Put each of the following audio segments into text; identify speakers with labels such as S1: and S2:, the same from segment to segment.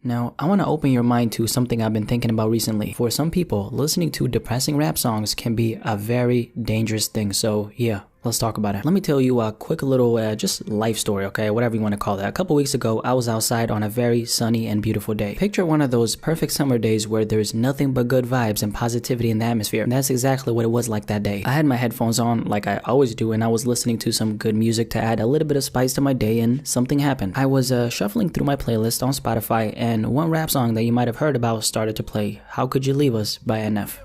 S1: Now, I want to open your mind to something I've been thinking about recently. For some people, listening to depressing rap songs can be a very dangerous thing, so yeah. Let's talk about it. Let me tell you a quick little just life story, okay? Whatever you want to call it. A couple weeks ago, I was outside on a very sunny and beautiful day. Picture one of those perfect summer days where there's nothing but good vibes and positivity in the atmosphere. And that's exactly what it was like that day. I had my headphones on like I always do, and I was listening to some good music to add a little bit of spice to my day, and something happened. I was shuffling through my playlist on Spotify, and one rap song that you might have heard about started to play. How Could You Leave Us by NF.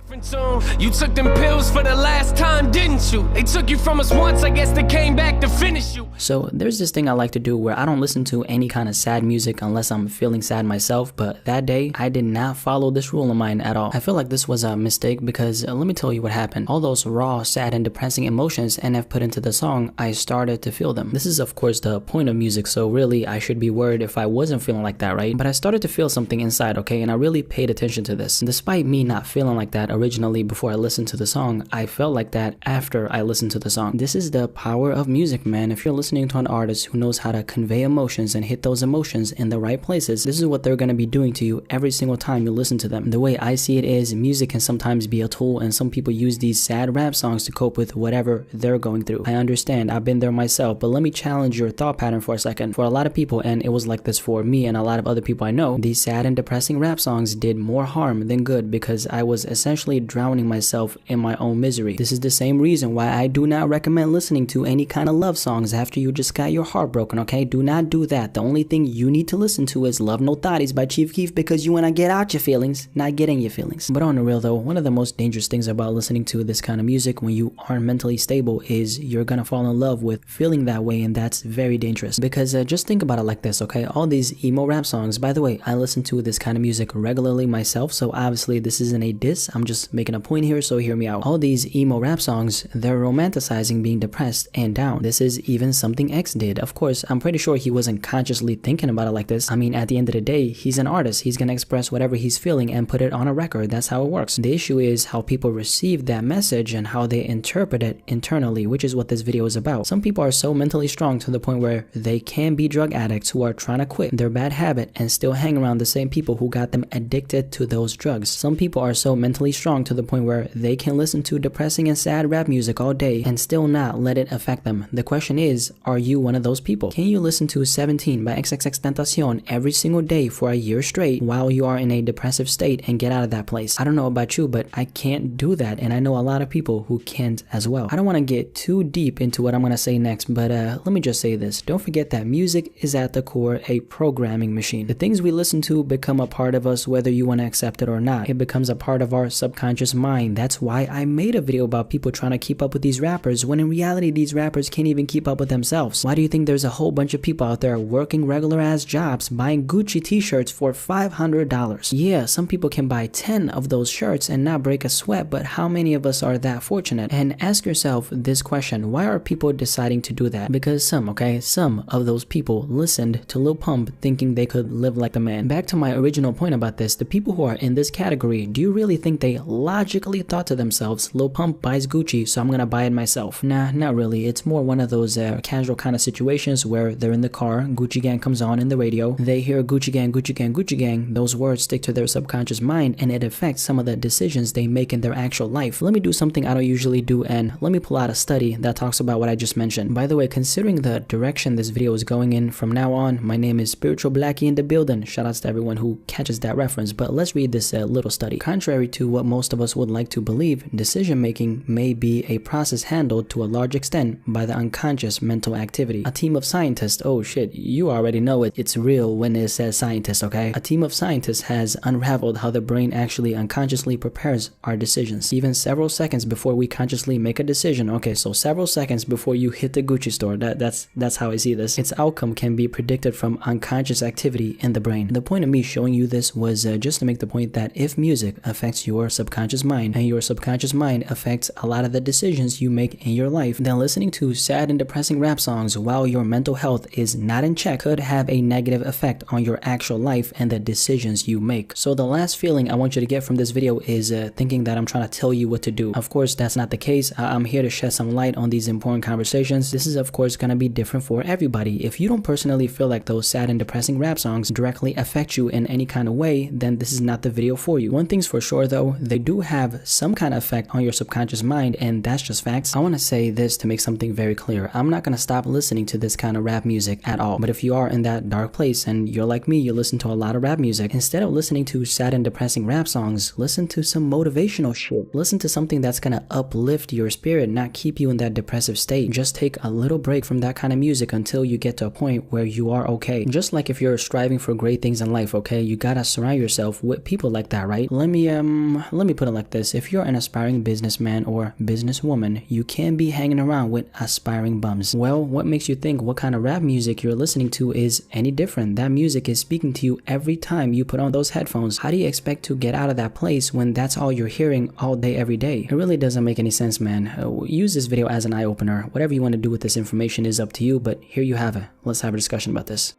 S2: You took them pills for the last time, didn't you? They took you from us once, I guess they came back to finish you.
S1: So there's this thing I like to do where I don't listen to any kind of sad music unless I'm feeling sad myself, but that day I did not follow this rule of mine at all. I feel like this was a mistake because let me tell you what happened. All those raw, sad and depressing emotions NF put into the song, I started to feel them. This is of course the point of music, so really I should be worried if I wasn't feeling like that, right? But I started to feel something inside, okay, and I really paid attention to this. Despite me not feeling like that originally before I listened to the song, I felt like that after I listened to the song. This is the power of music, man. If you're listening to an artist who knows how to convey emotions and hit those emotions in the right places, this is what they're going to be doing to you every single time you listen to them. The way I see it is, music can sometimes be a tool, and some people use these sad rap songs to cope with whatever they're going through. I understand, I've been there myself, but let me challenge your thought pattern for a second. For a lot of people, and it was like this for me and a lot of other people I know, these sad and depressing rap songs did more harm than good because I was essentially drowning myself in my own misery. This is the same reason why I do not recommend listening to any kind of love songs after you just got your heart broken, okay? Do not do that. The only thing you need to listen to is Love No Thotties by Chief Keef because you want to get out your feelings, not get in your feelings. But on the real though, one of the most dangerous things about listening to this kind of music when you aren't mentally stable is you're gonna fall in love with feeling that way, and that's very dangerous. Because just think about it like this, okay? All these emo rap songs, by the way, I listen to this kind of music regularly myself, so obviously this isn't a diss, I'm just making a point here, so hear me out. All these emo rap songs, they're romanticizing being depressed and down. This is even something X did. Of course, I'm pretty sure he wasn't consciously thinking about it like this. I mean, at the end of the day, he's an artist. He's gonna express whatever he's feeling and put it on a record. That's how it works. The issue is how people receive that message and how they interpret it internally, which is what this video is about. Some people are so mentally strong to the point where they can be drug addicts who are trying to quit their bad habit and still hang around the same people who got them addicted to those drugs. Some people are so mentally strong to the point where they can listen to depressing and sad rap music all day and still not let it affect them. The question is, are you one of those people? Can you listen to 17 by XXXTentacion every single day for a year straight while you are in a depressive state and get out of that place? I don't know about you, but I can't do that, and I know a lot of people who can't as well. I don't want to get too deep into what I'm going to say next, but let me just say this. Don't forget that music is at the core a programming machine. The things we listen to become a part of us whether you want to accept it or not. It becomes a part of our subconscious mind. That's why I made a video about people trying to keep up with these rappers when in reality these rappers can't even keep up with themselves. Why do you think there's a whole bunch of people out there working regular ass jobs buying Gucci t-shirts for $500? Yeah, some people can buy 10 of those shirts and not break a sweat, but how many of us are that fortunate? And ask yourself this question: why are people deciding to do that? Because some of those people listened to Lil Pump thinking they could live like the man. Back to my original point about this, the people who are in this category, do you really think they logically thought to themselves, Lil Pump buys Gucci, so I'm gonna buy it myself? Nah, not really. It's more one of those casual kind of situations where they're in the car, Gucci Gang comes on in the radio, they hear Gucci Gang, Gucci Gang, Gucci Gang, those words stick to their subconscious mind and it affects some of the decisions they make in their actual life. Let me do something I don't usually do, and let me pull out a study that talks about what I just mentioned. By the way, considering the direction this video is going in from now on, my name is Spiritual Blackie in the building. Shoutouts to everyone who catches that reference, but let's read this little study. Contrary to what most of us would like to believe, decision making may be a process handled to a large extent by the unconscious mental activity. A team of scientists, oh shit, you already know it, it's real when it says scientists, okay? A team of scientists has unraveled how the brain actually unconsciously prepares our decisions. Even several seconds before we consciously make a decision, okay, so several seconds before you hit the Gucci store, that's how I see this. Its outcome can be predicted from unconscious activity in the brain. The point of me showing you this was just to make the point that if music affects your subconscious mind, and your subconscious mind affects a lot of the decisions you make in your life, then listening to sad and depressing rap songs while your mental health is not in check could have a negative effect on your actual life and the decisions you make. So the last feeling I want you to get from this video is thinking that I'm trying to tell you what to do. Of course, that's not the case. I'm here to shed some light on these important conversations. This is of course going to be different for everybody. If you don't personally feel like those sad and depressing rap songs directly affect you in any kind of way, then this is not the video for you. One thing's for sure though, they do have some kind of effect on your subconscious mind, and that's just facts. I want to say this to make something very clear. I'm not going to stop listening to this kind of rap music at all, but if you are in that dark place and you're like me, you listen to a lot of rap music, instead of listening to sad and depressing rap songs, listen to some motivational shit. Listen to something that's going to uplift your spirit, not keep you in that depressive state. Just take a little break from that kind of music until you get to a point where you are okay. Just like if you're striving for great things in life, okay, you gotta surround yourself with people like that, right? Let me put it like this. If you're an aspiring businessman or businesswoman, you can't be hanging around with aspiring bums. Well, what makes you think what kind of rap music you're listening to is any different? That music is speaking to you every time you put on those headphones. How do you expect to get out of that place when that's all you're hearing all day, every day? It really doesn't make any sense, man. Use this video as an eye-opener. Whatever you want to do with this information is up to you, but here you have it. Let's have a discussion about this.